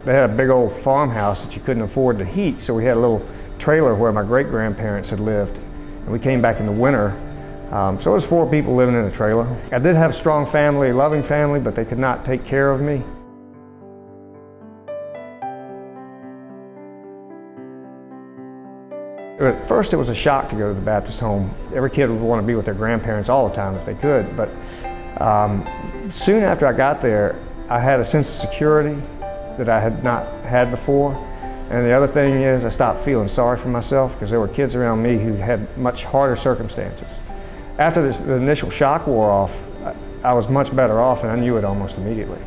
They had a big old farmhouse that you couldn't afford to heat, so we had a little trailer where my great-grandparents had lived. And we came back in the winter, so it was 4 people living in a trailer. I did have a strong family, a loving family, but they could not take care of me. At first it was a shock to go to the Baptist home. Every kid would want to be with their grandparents all the time if they could, but soon after I got there, I had a sense of security that I had not had before. And the other thing is I stopped feeling sorry for myself because there were kids around me who had much harder circumstances. After the initial shock wore off, I was much better off, and I knew it almost immediately.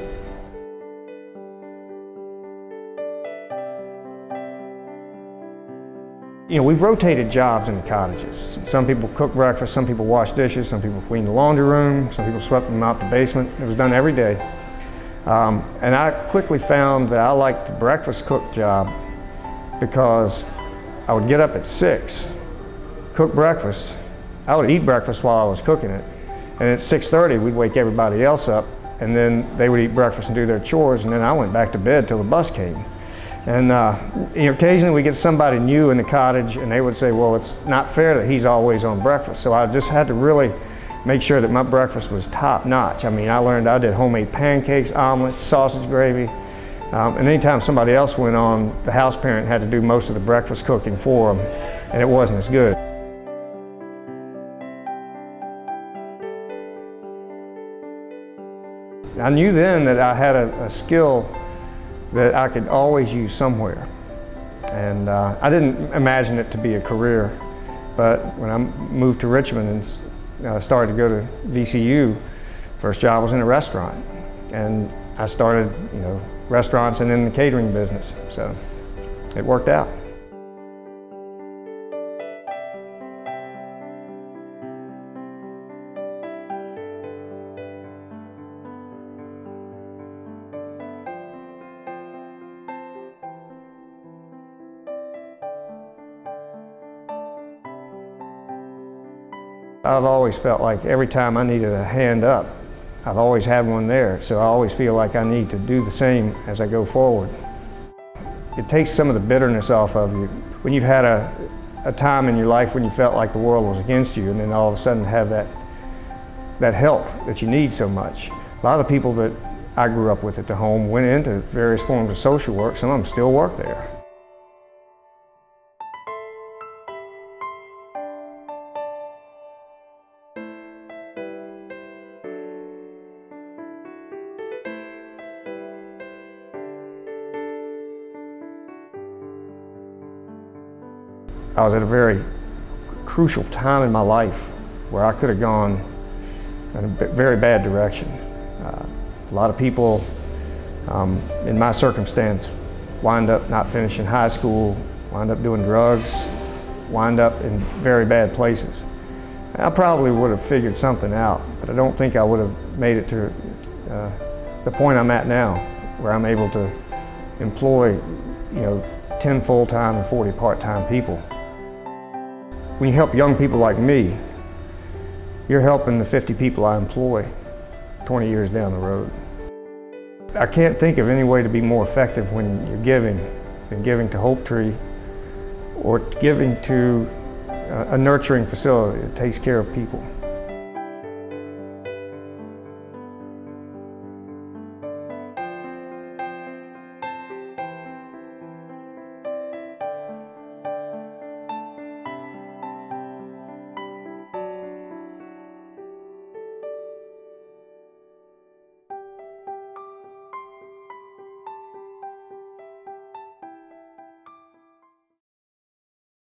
You know, we rotated jobs in the cottages. Some people cooked breakfast, some people washed dishes, some people cleaned the laundry room, some people swept and mopped the basement. It was done every day. And I quickly found that I liked the breakfast cook job because I would get up at 6, cook breakfast. I would eat breakfast while I was cooking it. And at 6:30, we'd wake everybody else up, and then they would eat breakfast and do their chores, and then I went back to bed till the bus came. And you know, occasionally we get somebody new in the cottage and they would say, well, it's not fair that he's always on breakfast. So I just had to really make sure that my breakfast was top notch. I mean, I did homemade pancakes, omelets, sausage gravy. And anytime somebody else went on, the house parent had to do most of the breakfast cooking for them, and it wasn't as good. I knew then that I had a skill that I could always use somewhere. And I didn't imagine it to be a career, but when I moved to Richmond and started to go to VCU, first job was in a restaurant. And I started, you know, restaurants and in the catering business, so it worked out. I've always felt like every time I needed a hand up, I've always had one there, so I always feel like I need to do the same as I go forward. It takes some of the bitterness off of you. When you've had a time in your life when you felt like the world was against you, and then all of a sudden have that help that you need so much. A lot of the people that I grew up with at the home went into various forms of social work. Some of them still work there. I was at a very crucial time in my life where I could have gone in a very bad direction. A lot of people in my circumstance wind up not finishing high school, wind up doing drugs, wind up in very bad places. I probably would have figured something out, but I don't think I would have made it to the point I'm at now, where I'm able to employ, you know, 10 full-time and 40 part-time people. When you help young people like me, you're helping the 50 people I employ 20 years down the road. I can't think of any way to be more effective when you're giving than giving to HopeTree or giving to a nurturing facility that takes care of people.